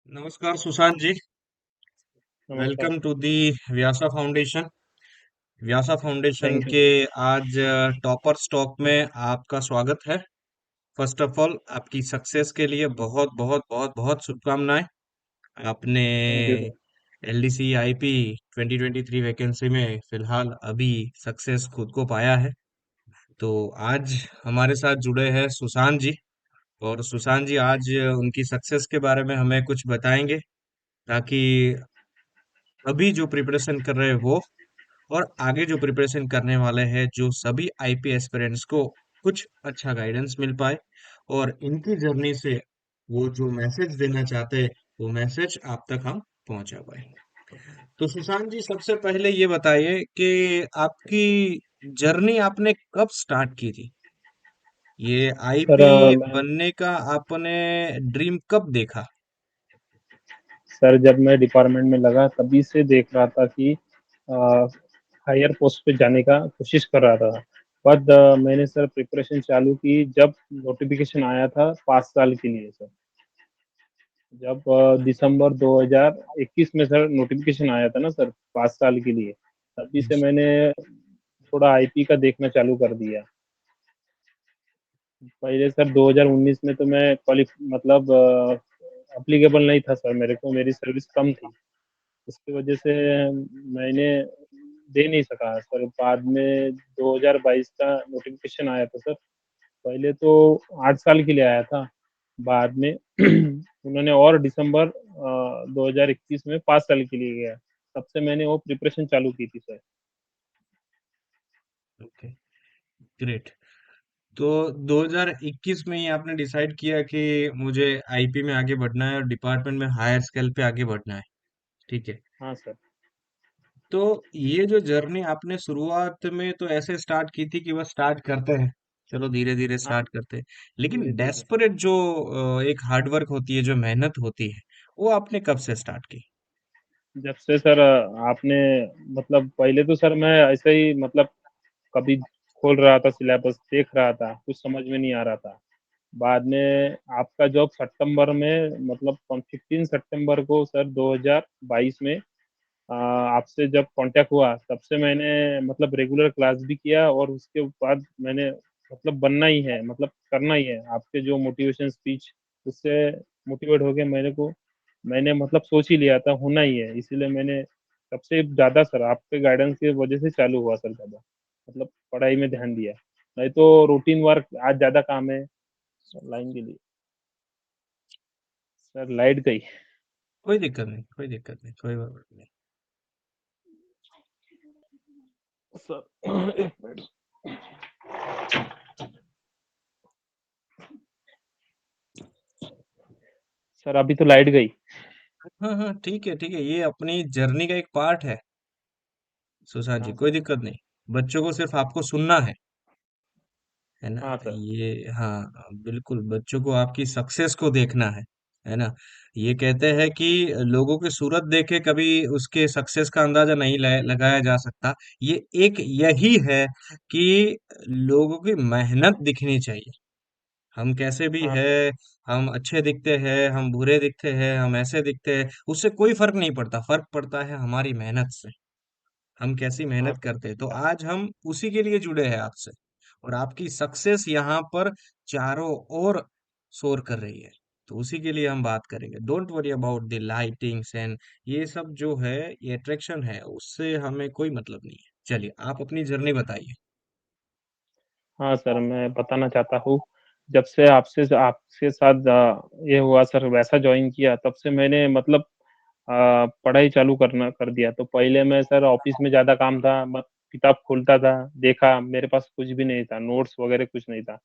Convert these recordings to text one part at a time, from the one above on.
नमस्कार सुशांत जी। नमस्कार welcome sir. To the Vyasa foundation. Vyasa foundation thank you के सर। आज टॉपर स्टॉक में आपका स्वागत है। फर्स्ट ऑफ ऑल आपकी सक्सेस के लिए बहुत बहुत बहुत बहुत शुभकामनाएं। आपने thank you sir. LDC IP 2023 vacancy में फिलहाल अभी सक्सेस खुद को पाया है। तो आज हमारे साथ जुड़े हैं सुशांत जी। और सुशांत जी आज उनकी सक्सेस के बारे में हमें कुछ बताएंगे, ताकि अभी जो प्रिपरेशन कर रहे हैं वो और आगे जो प्रिपरेशन करने वाले हैं जो सभी आईपी एस्पिरेंट्स को कुछ अच्छा गाइडेंस मिल पाए, और इनकी जर्नी से वो जो मैसेज देना चाहते हैं वो मैसेज आप तक हम पहुंचा पाए। तो सुशांत जी, सबसे पहले ये बताइए कि आपकी जर्नी आपने कब स्टार्ट की थी? ये सर आईपी मैं बनने का आपने ड्रीम कब देखा? सर जब मैं डिपार्टमेंट में लगा तभी से देख रहा था कि हायर पोस्ट पे जाने का कोशिश कर रहा था। बट मैंने सर प्रिपरेशन चालू की जब नोटिफिकेशन आया था 5 साल के लिए सर। जब दिसंबर 2021 में सर नोटिफिकेशन आया था ना सर, 5 साल के लिए, तभी से मैंने थोड़ा आईपी का देखना चालू कर दिया। पहले सर 2019 में तो मैं क्वालि मतलब एप्लीकेबल नहीं था सर, मेरे को मेरी सर्विस कम थी। उसकी वजह से मैंने दे नहीं सका सर। बाद में 2022 का नोटिफिकेशन आया था सर। पहले तो 8 साल के लिए आया था। बाद में उन्होंने और दिसंबर 2021 में 5 साल के लिए गया। तब से मैंने वो प्रिपरेशन चालू की थी सर। Okay, great. तो 2021 में ही आपने डिसाइड किया कि मुझे आईपी में आगे बढ़ना है और डिपार्टमेंट में हायर स्केल पे आगे बढ़ना है। ठीक है। हाँ सर। तो ये जो जर्नी आपने शुरुआत में तो ऐसे स्टार्ट की थी कि बस स्टार्ट करते हैं, चलो धीरे धीरे हाँ, स्टार्ट करते हैं। लेकिन धीरे धीरे। डेस्परेट जो एक हार्डवर्क होती है, जो मेहनत होती है, वो आपने कब से स्टार्ट की? जब से सर आपने मतलब पहले तो सर मैं ऐसे ही मतलब कभी खोल रहा था, सिलेबस देख रहा था, कुछ समझ में नहीं आ रहा था। बाद में आपका जॉब सितंबर में मतलब 15 सितंबर को सर 2022 में आपसे जब कांटेक्ट हुआ, तब से मैंने मतलब रेगुलर क्लास भी किया और उसके बाद मैंने मतलब बनना ही है, मतलब करना ही है। आपके जो मोटिवेशन स्पीच, उससे मोटिवेट हो गया मेरे को। मैंने मतलब सोच ही लिया था होना ही है, इसीलिए मैंने सबसे ज़्यादा सर आपके गाइडेंस की वजह से चालू हुआ सर ज़्यादा, मतलब पढ़ाई में ध्यान दिया। नहीं तो रूटीन वर्क आज ज़्यादा काम है लाइन के लिए। सर लाइट गई। कोई दिक्कत नहीं, कोई दिक्कत नहीं, कोई बात नहीं। सर एक मिनट। सर अभी तो लाइट गई। हाँ हाँ, ठीक है ठीक है, ये अपनी जर्नी का एक पार्ट है सुशांत जी, हाँ कोई सर। दिक्कत नहीं। बच्चों को सिर्फ आपको सुनना है ना? हाँ सर। ये हाँ, बिल्कुल बच्चों को आपकी सक्सेस को देखना है ना? ये कहते हैं कि लोगों की सूरत देख के कभी उसके सक्सेस का अंदाजा नहीं लगाया जा सकता। ये एक यही है कि लोगों की मेहनत दिखनी चाहिए। हम कैसे भी हाँ है, सर। हम अच्छे दिखते हैं, हम बुरे दिखते हैं, हम ऐसे दिखते हैं, उससे कोई फर्क नहीं पड़ता। फर्क पड़ता है हमारी मेहनत से, हम कैसी हाँ मेहनत सर। करते हैं। तो आज हम उसी के लिए जुड़े हैं आपसे, और आपकी सक्सेस यहाँ पर चारों ओर शोर कर रही है। तो उसी के लिए हम बात करेंगे। Don't worry about the lightings and ये सब जो है, ये अट्रैक्शन है, उससे हमें कोई मतलब नहीं है। चलिए, आप अपनी जर्नी बताइए। हाँ सर, मैं बताना चाहता हूँ। जब से आपसे आपके साथ ये हुआ सर, वैसा ज्वाइन किया, तब से मैंने मतलब पढ़ाई चालू करना कर दिया। तो पहले मैं सर ऑफिस में ज़्यादा काम था, मैं किताब खोलता था, देखा मेरे पास कुछ भी नहीं था, नोट्स वगैरह कुछ नहीं था।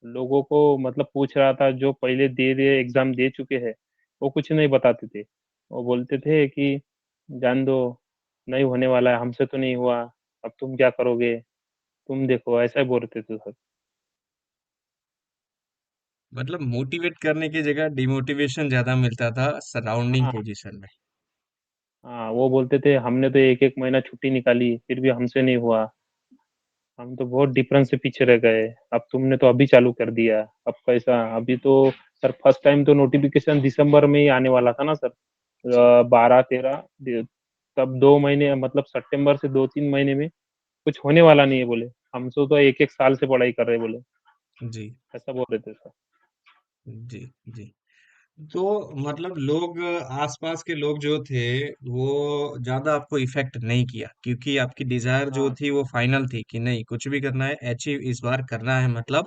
लोगों को मतलब पूछ रहा था जो पहले दे एग्जाम दे चुके हैं, वो कुछ नहीं बताते थे। वो बोलते थे कि जान दो, नहीं होने वाला है, हमसे तो नहीं हुआ, अब तुम क्या करोगे, तुम देखो, ऐसा ही बोलते थे सर। मतलब मोटिवेट करने की जगह डिमोटिवेशन ज्यादा मिलता था सराउंडिंग हाँ। पोजीशन में। हाँ, वो बोलते थे हमने तो एक एक महीना छुट्टी निकाली फिर भी हमसे नहीं हुआ, हम तो बहुत डिफरेंस से पीछे रह गए, अब तुमने तो अभी चालू कर दिया, अब कैसा, अभी तो सर फर्स्ट टाइम तो नोटिफिकेशन दिसंबर में ही आने वाला था ना सर, 12-13, तब 2 महीने मतलब सितंबर से 2-3 महीने में कुछ होने वाला नहीं है बोले। हमसे तो एक एक साल से पढ़ाई कर रहे बोले, जी ऐसा बोल रहे थे सर। जी जी। तो मतलब लोग, आसपास के लोग जो थे, वो ज्यादा आपको इफेक्ट नहीं किया, क्योंकि आपकी डिजायर जो हाँ, थी वो फाइनल थी कि नहीं, कुछ भी करना है, अचीव इस बार करना है, मतलब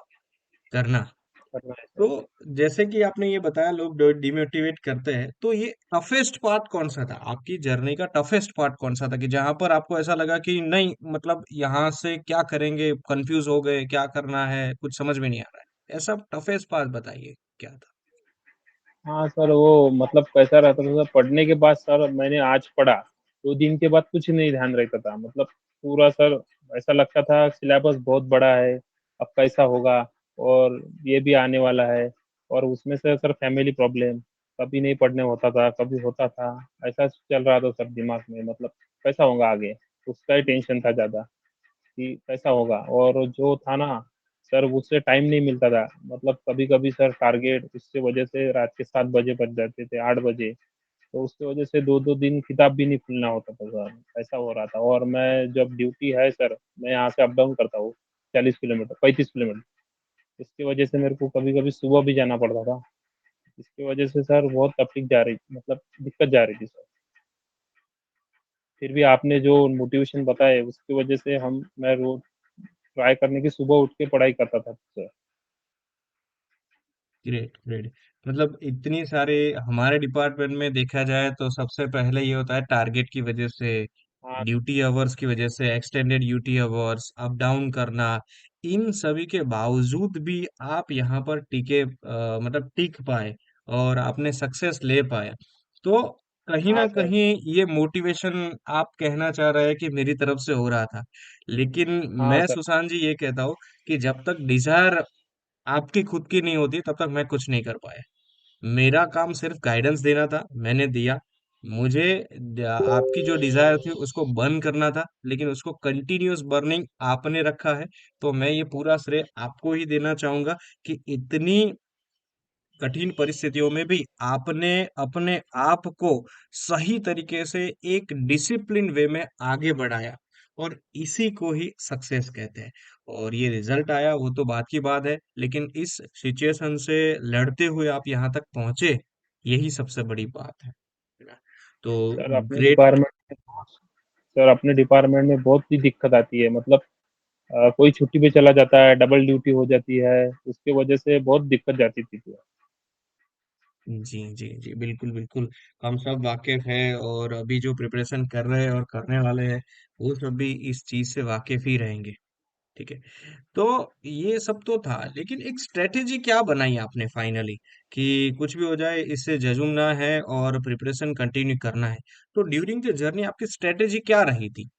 करना। करना है तो सर। जैसे कि आपने ये बताया लोग डिमोटिवेट करते हैं, तो ये टफेस्ट पार्ट कौन सा था आपकी जर्नी का? टफेस्ट पार्ट कौन सा था कि जहां पर आपको ऐसा लगा कि नहीं, मतलब यहाँ से क्या करेंगे, कंफ्यूज हो गए, क्या करना है, कुछ समझ में नहीं आ रहा है, ऐसा टफेस्ट पार्ट बताइए क्या था? हाँ सर, वो मतलब कैसा रहता था सर, पढ़ने के बाद सर मैंने आज पढ़ा, 2 दिन के बाद कुछ नहीं ध्यान रहता था। मतलब पूरा सर ऐसा लगता था सिलेबस बहुत बड़ा है, अब कैसा होगा, और ये भी आने वाला है, और उसमें से सर फैमिली प्रॉब्लम, कभी नहीं पढ़ने होता था, कभी होता था, ऐसा चल रहा था सर दिमाग में। मतलब कैसा होगा आगे, उसका ही टेंशन था ज़्यादा कि कैसा होगा। और जो था ना सर, उससे टाइम नहीं मिलता था। मतलब कभी-कभी सर टारगेट इससे वजह से रात के 7 बजे बज जाते थे, 8 बजे, तो उसकी वजह से 2-2 दिन किताब भी नहीं खुलना होता था सर, ऐसा हो रहा था। और मैं जब ड्यूटी है सर, मैं यहाँ से अप डाउन करता हूँ 40 किलोमीटर, 35 किलोमीटर। इसकी वजह से मेरे को कभी-कभी सुबह भी जाना पड़ता था। इसकी वजह से सर बहुत तकलीफ जा रही, मतलब दिक्कत जा रही थी सर। फिर भी आपने जो मोटिवेशन बताए उसकी वजह से हम मैं रोज़ ट्राई करने की, सुबह उठ के पढ़ाई करता था सर। Great great. मतलब इतनी सारे, हमारे डिपार्टमेंट में देखा जाए तो सबसे पहले ये होता है टारगेट की वजह से, हाँ सर। ड्यूटी आवर्स की वजह से, extended duty hours, up down करना, इन सभी के बावजूद भी आप यहाँ पर टिके, मतलब टिक पाए और आपने सक्सेस ले पाए। तो कहीं हाँ ना सर। कहीं ये मोटिवेशन आप कहना चाह रहे हैं कि मेरी तरफ से हो रहा था, लेकिन हाँ मैं सर। सुशांत जी ये कहता हूँ कि जब तक डिजायर आपकी खुद की नहीं होती तब तक मैं कुछ नहीं कर पाया। मेरा काम सिर्फ गाइडेंस देना था, मैंने दिया। मुझे आपकी जो डिजायर थी उसको बर्न करना था, लेकिन उसको कंटिन्यूअस बर्निंग आपने रखा है। तो मैं ये पूरा श्रेय आपको ही देना चाहूंगा कि इतनी कठिन परिस्थितियों में भी आपने अपने आप को सही तरीके से एक डिसिप्लिन वे में आगे बढ़ाया, और इसी को ही सक्सेस कहते हैं। और ये रिजल्ट आया वो तो बात की बात है, लेकिन इस सिचुएशन से लड़ते हुए आप यहाँ तक पहुंचे, यही सबसे बड़ी बात है ना? तो सर अपने ग्रेट। डिपार्टमेंट सर अपने डिपार्टमेंट में बहुत ही दिक्कत आती है। मतलब कोई छुट्टी पे चला जाता है, डबल ड्यूटी हो जाती है, उसकी वजह से बहुत दिक्कत जाती थी। जी जी जी, बिल्कुल बिल्कुल। हम सब वाकिफ है, और अभी जो प्रिपरेशन कर रहे हैं और करने वाले हैं, वो सब भी इस चीज से वाकिफ ही रहेंगे। ठीक है। तो ये सब तो था, लेकिन एक स्ट्रेटेजी क्या बनाई आपने फाइनली कि कुछ भी हो जाए इससे जजूम ना है और प्रिपरेशन कंटिन्यू करना है? तो ड्यूरिंग द जर्नी आपकी स्ट्रेटेजी क्या रही थी?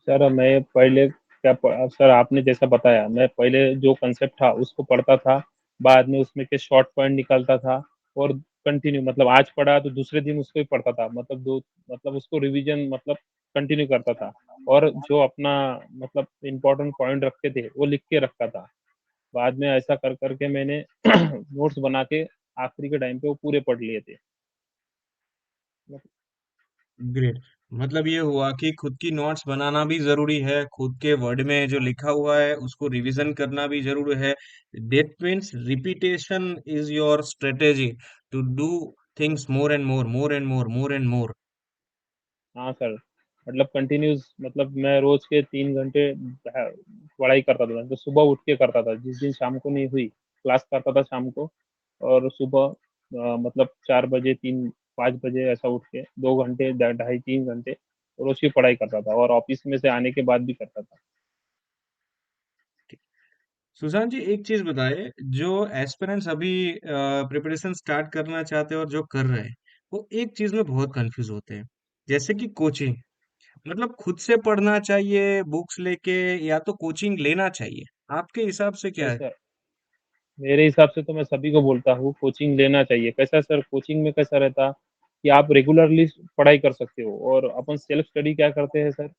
सर मैं पहले सर आपने जैसा बताया, मैं पहले जो कंसेप्ट था उसको पढ़ता था, बाद में उसमें के शॉर्ट पॉइंट निकालता था, और कंटिन्यू मतलब आज पढ़ा तो दूसरे दिन उसको ही पढ़ता था। मतलब दो मतलब उसको रिवीजन मतलब कंटिन्यू करता था, और जो अपना मतलब इम्पोर्टेंट पॉइंट रखे थे वो लिख के रखा था। बाद में ऐसा कर करके मैंने नोट्स बना के आखिरी के टाइम पे वो पूरे पढ़ लिए थे। ग्रेट। मतलब ये हुआ कि खुद की नोट्स बनाना भी जरूरी है, खुद के वर्ड में जो लिखा हुआ है उसको रिवीजन करना भी जरूरी है। That means repetition is your strategy to do things more and more, more and more, more and more. हाँ सर, मतलब कंटिन्यूस, मतलब मैं रोज के 3 घंटे पढ़ाई करता था, तो सुबह उठ के करता था। जिस दिन शाम को नहीं हुई, क्लास करता था शाम को, और सुबह मतलब 4 बजे, 5 बजे ऐसा उठ के 2 घंटे, 2.5-3 घंटे रोज की पढ़ाई करता था, और ऑफिस में से आने के बाद भी करता था। सुशांत जी एक चीज बताए, जो एस्पिरेंट्स अभी प्रिपरेशन स्टार्ट करना चाहते हैं और जो कर रहे हैं, वो एक चीज में बहुत कंफ्यूज होते हैं, जैसे कि कोचिंग। मतलब खुद से पढ़ना चाहिए बुक्स लेके, या तो कोचिंग लेना चाहिए? आपके हिसाब से क्या नहीं है? सर, मेरे हिसाब से तो मैं सभी को बोलता हूँ कोचिंग लेना चाहिए। कैसा सर, कोचिंग में कैसा रहता कि आप रेगुलरली पढ़ाई कर सकते हो, और अपन सेल्फ स्टडी क्या करते हैं सर,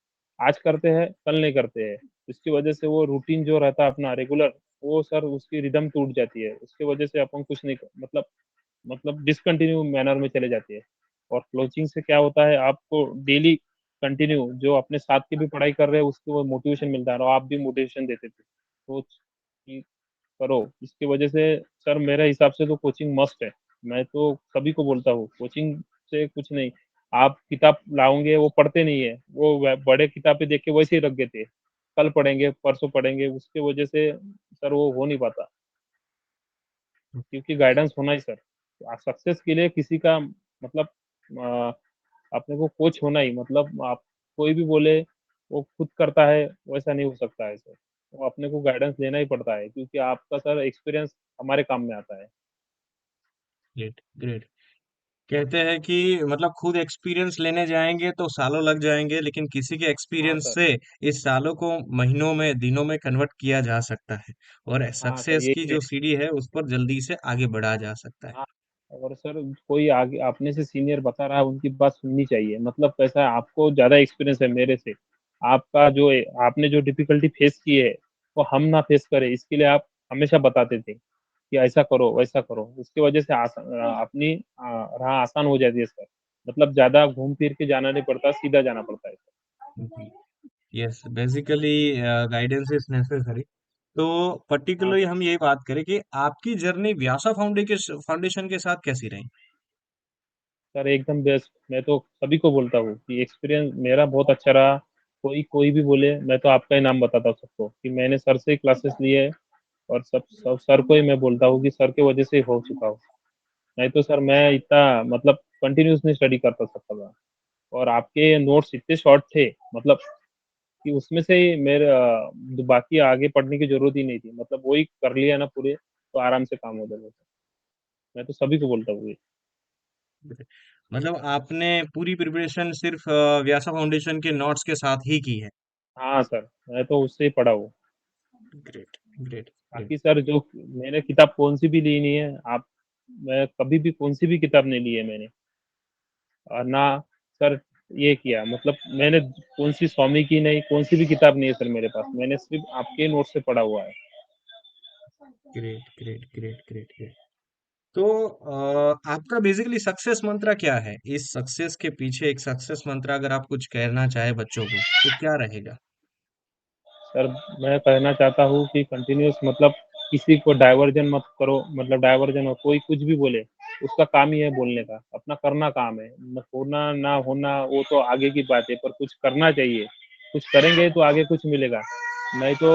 आज करते हैं कल नहीं करते हैं। इसकी वजह से वो रूटीन जो रहता है अपना रेगुलर, वो सर उसकी रिदम टूट जाती है। उसकी वजह से अपन कुछ नहीं मतलब डिसकंटिन्यू मैनर में चले जाती है। और कोचिंग से क्या होता है, आपको डेली कंटिन्यू जो अपने साथ की भी पढ़ाई कर रहे हैं उसको वो मोटिवेशन मिलता है और आप भी मोटिवेशन देते थे। तो कि करो, इसकी वजह से सर मेरे हिसाब से तो कोचिंग मस्ट है। मैं तो सभी को बोलता हूँ, कोचिंग से कुछ नहीं, आप किताब लाओगे वो पढ़ते नहीं है, वो बड़े किताबें देख के वैसे ही रख देते हैं। कल पढ़ेंगे, परसों पढ़ेंगे, उसकी वजह से सर वो हो नहीं पाता। क्योंकि गाइडेंस होना ही सर, सक्सेस के लिए किसी का मतलब अ, अपने को कोच होना ही मतलब आप कोई भी बोले वो खुद करता है वैसा नहीं हो सकता है सर। वो अपने को गाइडेंस लेना ही पड़ता है क्योंकि आपका सर एक्सपीरियंस हमारे काम में आता है। Great great. कहते हैं कि मतलब खुद एक्सपीरियंस लेने जाएंगे तो सालों लग जाएंगे, लेकिन किसी के हाँ एक्सपीरियंस सर। से इस सालों को महीनों में, दिनों में कन्वर्ट किया जा सकता है और हाँ सर, सक्सेस की यही है। जो सीढ़ी है उस पर जल्दी से आगे बढ़ा जा सकता है। हाँ, और सर कोई आगे अपने से सीनियर बता रहा है उनकी बात सुननी चाहिए। मतलब कैसा है, आपको ज़्यादा एक्सपीरियंस है मेरे से। आपका जो है, आपने जो डिफ़िकल्टी फेस की है, वो हम ना फेस करें इसके लिए आप हमेशा बताते थे कि ऐसा करो, वैसा करो। उसकी वजह से अपनी राह आसान हो जाती है सर। मतलब ज़्यादा घूम फिर के जाना नहीं पड़ता, सीधा जाना पड़ता है सर। जी, yes, basically guidance is necessary. तो हाँ पर्टिकुलरली सर। हम ये बात करें कि आपकी जर्नी व्यासा फाउंडेशन के साथ कैसी रही? सर एकदम बेस्ट। मैं तो सभी को बोलता हूँ कि एक्सपीरियंस मेरा बहुत अच्छा रहा। कोई कोई भी बोले, मैं तो आपका ही नाम बताता हूँ सबको कि मैंने सर से ही क्लासेस लिए है। और सब सर को ही मैं बोलता हूँ कि सर की वजह से ही हो चुका हूँ। नहीं तो सर मैं इतना मतलब कंटिन्यूस नहीं स्टडी कर सकता था। और आपके नोट्स इतने शॉर्ट थे मतलब कि उसमें से ही मेरे बाकी आगे पढ़ने की जरूरत ही नहीं थी। मतलब वही कर लिया ना पूरे, तो आराम से काम हो जाएगा। मैं तो सभी को बोलता हूँ ये। मतलब आपने पूरी प्रिपरेशन सिर्फ व्यासा फाउंडेशन के नोट्स के साथ ही की है? हाँ सर, मैं तो उससे ही पढ़ा हूँ। Great great great. बाकी सर जो मैंने किताब कौन सी भी ली नहीं है आप, मैं कभी भी कौन सी भी किताब नहीं ली है मैंने। और ना सर ये किया मतलब मैंने कौन सी स्वामी की नहीं, कौन सी भी किताब नहीं है सर मेरे पास। मैंने सिर्फ आपके नोट से पढ़ा हुआ है। Great great great great great. तो आपका बेसिकली सक्सेस मंत्र क्या है? इस सक्सेस के पीछे एक सक्सेस मंत्र अगर आप कुछ कहना चाहे बच्चों को तो क्या रहेगा? सर मैं कहना चाहता हूँ कि कंटिन्यूअस मतलब किसी को डाइवर्जन मत करो। मतलब डाइवर्जन हो, कोई कुछ भी बोले, उसका काम ही है बोलने का, अपना करना काम है। न होना ना होना वो तो आगे की बात है, पर कुछ करना चाहिए। कुछ करेंगे तो आगे कुछ मिलेगा। नहीं तो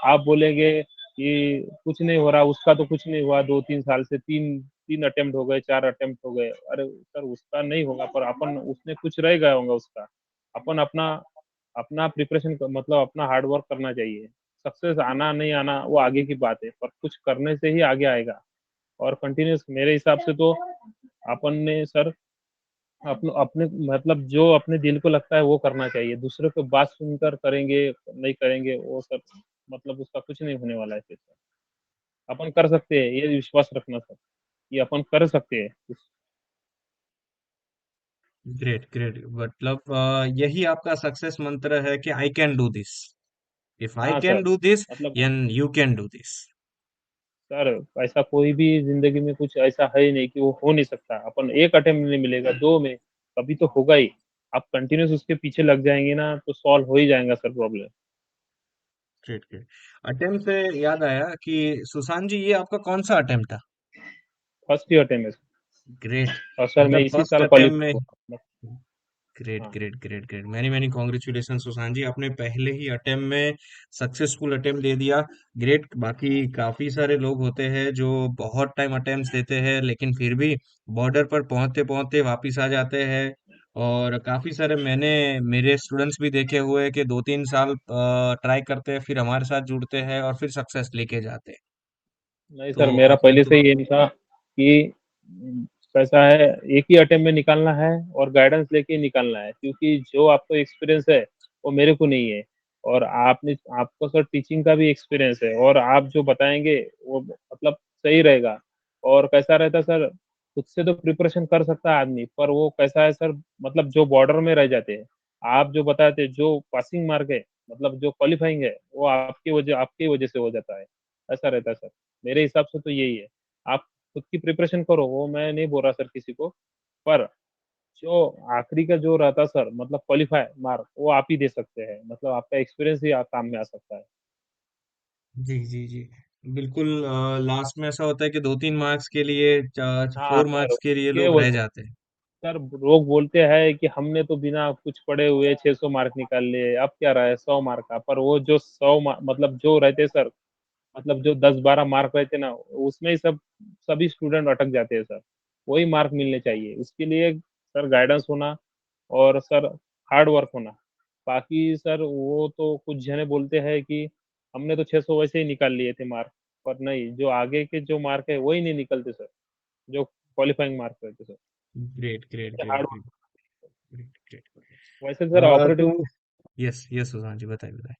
आप बोलेंगे कि कुछ नहीं हो रहा, उसका तो कुछ नहीं हुआ 2-3 साल से, 3 अटेम्प्ट हो गए, 4 अटेम्प्ट हो गए। अरे सर उसका नहीं होगा, पर अपन उसमें कुछ रह गया होगा उसका। अपन अपना अपना प्रिपरेशन मतलब अपना हार्ड वर्क करना चाहिए। सक्सेस आना नहीं आना वो आगे की बात है, पर कुछ करने से ही आगे आएगा। और कंटिन्यूस मेरे हिसाब से तो अपन ने सर अपने अपने मतलब जो अपने दिल को लगता है वो करना चाहिए। दूसरों की बात सुनकर करेंगे नहीं करेंगे वो सब मतलब उसका कुछ नहीं होने वाला है फिर। अपन कर सकते हैं, ये विश्वास रखना सर कि अपन कर सकते हैं कुछ। Great great. मतलब यही आपका सक्सेस मंत्र है कि I can do this, if I हाँ कैन सर। डू दिस मतलब then you can do this. Sir ऐसा कोई भी जिंदगी में कुछ ऐसा है ही नहीं कि वो हो नहीं सकता। अपन एक अटेम्प्ट नहीं मिलेगा, दो में कभी तो होगा ही। आप कंटिन्यूस उसके पीछे लग जाएंगे ना तो सॉल्व हो ही जाएगा sir problem. Great great. Attempt से याद आया कि सुशांत जी, ये आपका कौन सा अटेम्प्ट था? फर्स्ट ही अटेम्प्ट है सर। ग्रेट। और सर मैं मतलब इसी फर्स्ट साल अटेम्प्ट क्वालिफाई में। हुआ। ग्रेट हाँ। Great great great, many many congratulation Sushant ji, आपने पहले ही अटेम्प्ट में सक्सेसफुल अटेम्प्ट दे दिया। ग्रेट। बाकी काफी सारे लोग होते हैं जो बहुत टाइम अटेम्प्ट्स देते हैं लेकिन फिर भी बॉर्डर पर पहुंचते पहुंचते वापिस आ जाते हैं। और काफी सारे मैंने मेरे स्टूडेंट्स भी देखे हुए हैं कि 2-3 साल ट्राई करते हैं, फिर हमारे साथ जुड़ते हैं और फिर सक्सेस लेके जाते हैं। नहीं तो सर, मेरा आपने पहले तो। से ही एम था कि कैसा है, एक ही अटेम्प्ट में निकालना है और गाइडेंस लेके निकालना है। क्योंकि जो आपको एक्सपीरियंस है वो मेरे को नहीं है। और आपने आपको सर टीचिंग का भी एक्सपीरियंस है और आप जो बताएंगे वो मतलब सही रहेगा। और कैसा रहता सर, खुद से तो प्रिपरेशन कर सकता है आदमी, पर वो कैसा है सर, मतलब जो बॉर्डर में रह जाते हैं। आप जो बताते जो पासिंग मार्क है, मतलब जो क्वालिफाइंग है, वो आपकी वजह से हो जाता है। ऐसा रहता है सर। मेरे हिसाब से तो यही है। आप खुद की प्रिपरेशन करो, वो मैं नहीं बोल रहा सर किसी को, पर जो आखिरी का जो रहता सर, मतलब क्वालिफाई मार्क, वो आप ही दे सकते हैं, मतलब आपका एक्सपीरियंस ही काम में आ सकता है। जी जी जी, बिल्कुल। लास्ट में ऐसा होता है कि 2-3 मार्क्स के लिए, हाँ 4 मार्क्स सर, के लिए उसके लोग रह वजह जाते हैं। सर लोग बोलते हैं कि हमने तो बिना कुछ पढ़े हुए 600 मार्क निकाल लिए, अब क्या रहा है 100 मार्क का। पर वो जो 100 मतलब जो रहते सर, मतलब जो 10-12 मार्क रहते ना, उसमें ही सभी स्टूडेंट अटक जाते हैं सर। वही मार्क मिलने चाहिए, उसके लिए सर गाइडेंस होना, और सर हार्ड वर्क होना। बाकी सर वो तो कुछ जने बोलते हैं कि हमने तो 600 वैसे ही निकाल लिए थे मार्क, पर नहीं, जो आगे के जो मार्क है वही नहीं निकलते सर, जो क्वालिफाइंग मार्क रहते sir. Great great great hard great great great. वैसे सर तो ऑपरेटिव यस यस सुशांत जी, बताइए बताइए।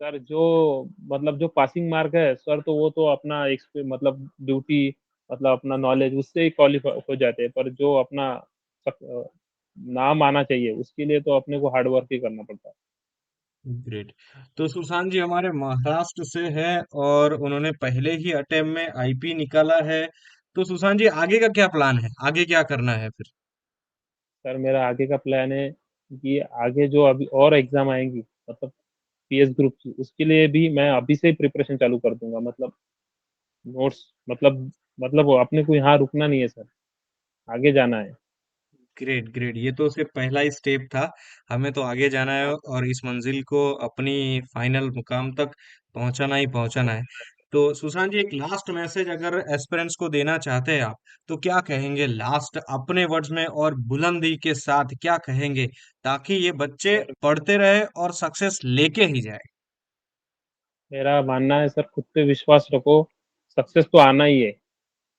सर, जो मतलब जो पासिंग मार्क है सर, तो वो तो अपना मतलब ड्यूटी, मतलब अपना नॉलेज उससे ही क्वालिफाई हो जाते हैं, पर जो अपना नाम आना चाहिए उसके लिए तो अपने को हार्ड वर्क ही करना पड़ता है। ग्रेट। तो सुशांत जी हमारे महाराष्ट्र से है, और उन्होंने पहले ही अटेम्प्ट में आईपी निकाला है। तो सुशांत जी आगे का क्या प्लान है, आगे क्या करना है फिर? सर मेरा आगे का प्लान है कि आगे जो अभी और एग्जाम आएंगी, मतलब पीएस ग्रुप की, उसके लिए भी मैं अभी से ही प्रिपरेशन चालू कर दूंगा, मतलब नोट्स, मतलब वो अपने को यहाँ रुकना नहीं है सर, आगे जाना है। ग्रेट ग्रेट, ये तो सिर्फ पहला ही स्टेप था। हमें तो आगे जाना है, हाँ सर। और इस मंजिल को अपनी फाइनल मुकाम तक पहुंचाना ही पहुंचाना है। तो सुशांत जी, एक लास्ट मैसेज अगर एस्पिरेंट्स को देना चाहते हैं आप, तो क्या कहेंगे लास्ट अपने वर्ड्स में, और बुलंदी के साथ क्या कहेंगे, ताकि ये बच्चे सर पढ़ते रहे और सक्सेस लेके ही जाए? मेरा मानना है सर, खुद पे विश्वास रखो, सक्सेस तो आना ही है।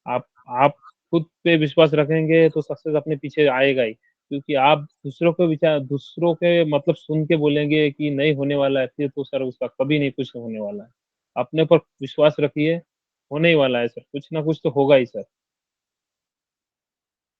आप आप खुद पे विश्वास रखेंगे तो सक्सेस अपने पीछे आएगा ही, क्योंकि आप दूसरों के मतलब सुन के बोलेंगे कि नहीं होने वाला है, फिर तो सर उसका कभी नहीं कुछ होने वाला है। अपने पर विश्वास रखिए, होने ही वाला है सर, कुछ ना कुछ तो होगा ही सर।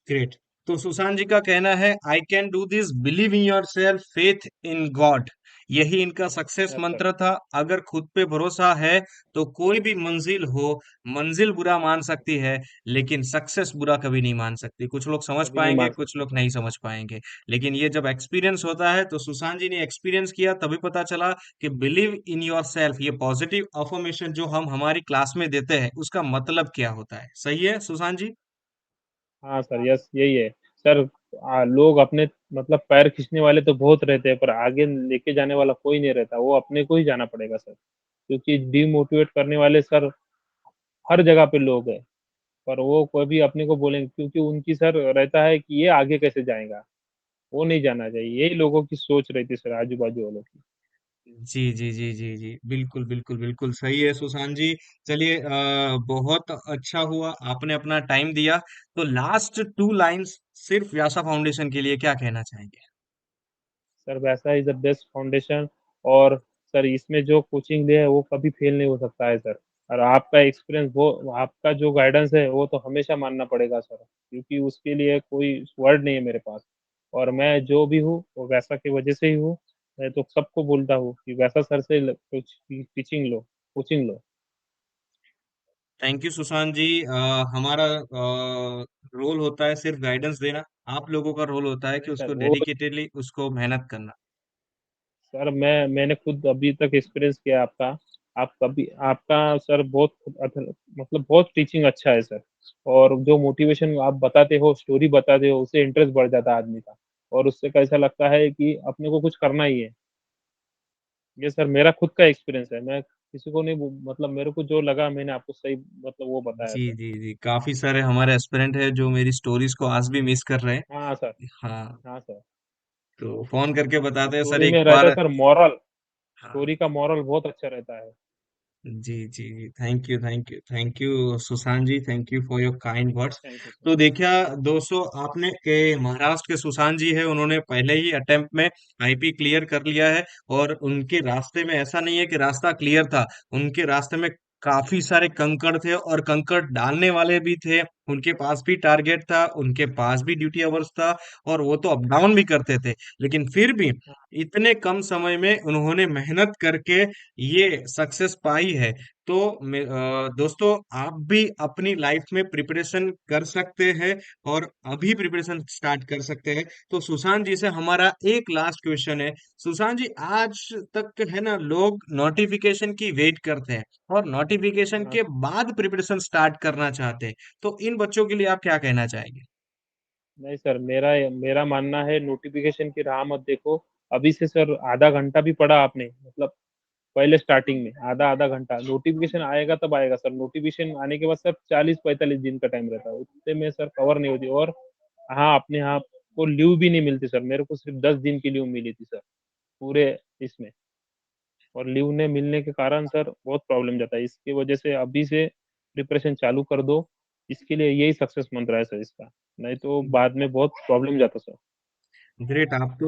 ग्रेट। तो सुशांत जी का कहना है, आई can do this, believe in your self, faith in God. यही इनका सक्सेस यस सर। मंत्र था। अगर खुद पे भरोसा है तो कोई भी मंजिल हो, मंजिल बुरा मान सकती है, लेकिन सक्सेस बुरा कभी नहीं मान सकती। कुछ लोग समझ कभी नहीं पाएंगे, मान कुछ सकते लोग सर। नहीं समझ पाएंगे, लेकिन ये जब एक्सपीरियंस होता है, तो सुशांत जी ने एक्सपीरियंस किया तभी पता चला कि बिलीव इन योर सेल्फ, ये पॉजिटिव अफर्मेशन जो हम हमारी क्लास में देते हैं, उसका मतलब क्या होता है। सही है सुशांत जी? हाँ सर, यस यही है सर। लोग अपने मतलब पैर खींचने वाले तो बहुत रहते हैं, पर आगे लेके जाने वाला कोई नहीं रहता, वो अपने को ही जाना पड़ेगा सर। क्योंकि डीमोटिवेट करने वाले सर हर जगह पे लोग हैं, पर वो कोई भी अपने को बोलेंगे, क्योंकि उनकी सर रहता है कि ये आगे कैसे जाएगा, वो नहीं जाना चाहिए, यही लोगों की सोच रहती है सर, आजू बाजू वालों की। जी जी जी जी जी, बिल्कुल बिल्कुल बिल्कुल सही है सुशांत जी। चलिए, बहुत अच्छा हुआ आपने अपना टाइम दिया। तो लास्ट 2 लाइंस सिर्फ व्यासा फाउंडेशन के लिए क्या कहना चाहेंगे? सर वैसा इज द बेस्ट फाउंडेशन, और सर इसमें जो कोचिंग दिया है वो कभी फेल नहीं हो सकता है सर। और आपका एक्सपीरियंस, वो आपका जो गाइडेंस है वो तो हमेशा मानना पड़ेगा सर, क्योंकि उसके लिए कोई वर्ड नहीं है मेरे पास। और मैं जो भी हूँ वो वैसा की वजह से ही हूँ। मैं तो सबको बोलता हूँ कि वैसा सर से कुछ टीचिंग लो, कोचिंग लो। Thank you Sushant ji. हमारा रोल होता है सिर्फ गाइडेंस देना, आप लोगों का रोल होता है कि नहीं सर, उसको वो डेडिकेटेडली उसको मेहनत करना। सर मैंने खुद अभी तक एक्सपीरियंस किया है आपका। आप कभी आपका सर बहुत मतलब बहुत टीचिंग अच्छा है सर। और जो मोटिवेशन आप बताते हो, स्टोरी बताते हो, उससे इंटरेस्ट बढ़ जाता है आदमी का, और उससे कैसा लगता है कि अपने को कुछ करना ही है। ये सर मेरा खुद का एक्सपीरियंस है, मैं किसी को नहीं मतलब मेरे को जो लगा मैंने आपको सही मतलब वो बताया जी सर। जी जी, काफी सारे हमारे एस्पिरेंट हैं जो मेरी स्टोरीज को आज भी मिस कर रहे हैं। हाँ सर। हाँ, हाँ सर। तो फोन करके बताते हैं, सर स्टोरी एक में रहता बार। है सर मॉरल, हाँ, स्टोरी का मॉरल बहुत अच्छा रहता है। जी जी जी, thank you thank you thank you Sushant ji, thank you for your kind words. Thank you sir. तो देखिए दोस्तों, आपने के महाराष्ट्र के सुशांत जी है, उन्होंने पहले ही अटेम्प्ट में आईपी क्लियर कर लिया है। और उनके रास्ते में ऐसा नहीं है कि रास्ता क्लियर था, उनके रास्ते में काफी सारे कंकड़ थे, और कंकड़ डालने वाले भी थे। उनके पास भी टारगेट था, उनके पास भी ड्यूटी आवर्स था, और वो तो अप डाउन भी करते थे। लेकिन फिर भी इतने कम समय में उन्होंने मेहनत करके ये सक्सेस पाई है। तो दोस्तों, आप भी अपनी लाइफ में प्रिपरेशन कर सकते हैं और अभी प्रिपरेशन स्टार्ट कर सकते हैं। तो सुशांत जी से हमारा एक लास्ट क्वेश्चन है। सुशांत जी, आज तक है ना, लोग नोटिफिकेशन की वेट करते हैं और नोटिफिकेशन हाँ के बाद प्रिपरेशन स्टार्ट करना चाहते हैं। तो इन बच्चों के लिए आप क्या कहना चाहेंगे? नहीं सर, मेरा मेरा मानना है नोटिफिकेशन की राह मत देखो। अभी से सर आधा घंटा भी पढ़ा आपने, मतलब पहले स्टार्टिंग में आधा आधा घंटा, नोटिफिकेशन आएगा तब आएगा सर। नोटिफिकेशन आने के बाद सर 40-45 दिन का टाइम रहता है, उतने में सर कवर नहीं होती। और हाँ, अपने आप को लीव भी नहीं मिलती सर। मेरे को सिर्फ 10 दिन की लीव मिली थी सर पूरे इसमें। और लीव ने मिलने के कारण सर बहुत प्रॉब्लम जाता है। इसकी वजह से अभी से प्रिपरेशन चालू कर दो। इसके लिए यही सक्सेस मंत्र है सर इसका। नहीं तो बाद में बहुत प्रॉब्लम जाता सर। ग्रेट! आप तो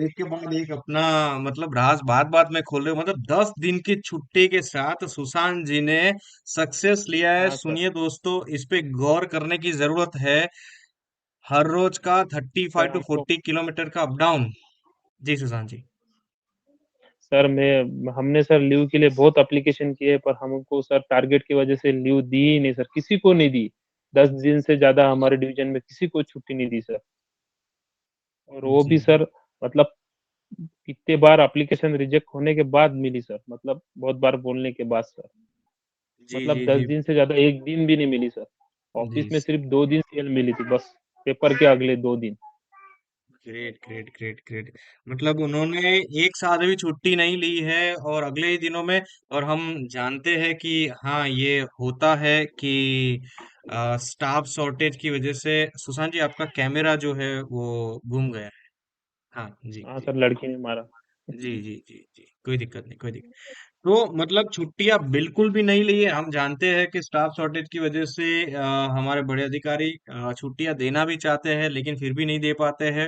एक के बाद एक अपना मतलब राज बात बात में खोल रहे हो। मतलब 10 दिन की छुट्टी के साथ सुशांत जी ने सक्सेस लिया है। हाँ सर। सुनिए दोस्तों, इस पे गौर करने की जरूरत है। हर रोज का थर्टी सर फाइव टू हमको फोर्टी किलोमीटर का अप डाउन। जी सुशांत जी। सर मैं हमने सर लीव के लिए बहुत एप्लीकेशन किए, पर हमको सर टारगेट की वजह से लीव दी ही नहीं सर, किसी को नहीं दी। 10 दिन से ज्यादा हमारे डिवीजन में किसी को छुट्टी नहीं दी सर। और वो जी भी सर, मतलब कितने बार एप्लीकेशन रिजेक्ट होने के बाद मिली सर, मतलब बहुत बार बोलने के बाद सर। जी मतलब जी दस जी दिन से ज्यादा एक दिन भी नहीं मिली सर। जी। ऑफिस में सिर्फ 2 दिन सेल मिली थी बस, पेपर के अगले 2 दिन। Great great great great. मतलब उन्होंने एक साथ भी छुट्टी नहीं ली है और अगले ही दिनों में। और हम जानते हैं कि हाँ, ये होता है कि स्टाफ शॉर्टेज की वजह से। सुशांत जी, आपका कैमरा जो है वो घूम गया है। हाँ जी हाँ जी सर, लड़की ने मारा। जी जी जी जी। कोई दिक्कत नहीं, कोई दिक्कत। तो मतलब छुट्टियां बिल्कुल भी नहीं ली है। हम जानते हैं कि स्टाफ शॉर्टेज की वजह से हमारे बड़े अधिकारी छुट्टियां देना भी चाहते हैं लेकिन फिर भी नहीं दे पाते हैं।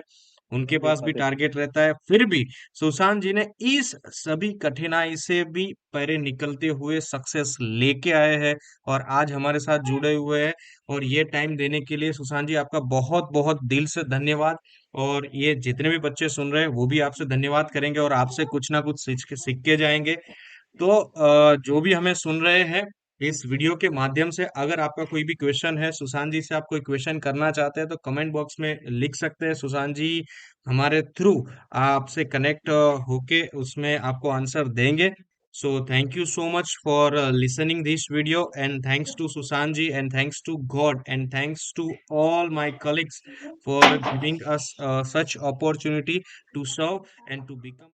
उनके नहीं दे पास भी पाते सर। टारगेट रहता है, फिर भी सुशांत जी ने इस सभी कठिनाई से भी परे निकलते हुए सक्सेस लेके आए हैं और आज हमारे साथ जुड़े हुए हैं। और ये टाइम देने के लिए सुशांत जी, आपका बहुत बहुत दिल से धन्यवाद। और ये जितने भी बच्चे सुन रहे हैं वो भी आपसे धन्यवाद करेंगे और आपसे कुछ ना कुछ सीख के जाएंगे। तो जो भी हमें सुन रहे हैं इस वीडियो के माध्यम से, अगर आपका कोई भी क्वेश्चन है, सुशांत जी से आप कोई क्वेश्चन करना चाहते हैं, तो कमेंट बॉक्स में लिख सकते हैं। सुशांत जी हमारे थ्रू आपसे कनेक्ट होके उसमें आपको आंसर देंगे। So thank you so much for listening this video, and thanks to Sushant ji, and thanks to God, and thanks to all my colleagues for giving us such opportunity to serve and to become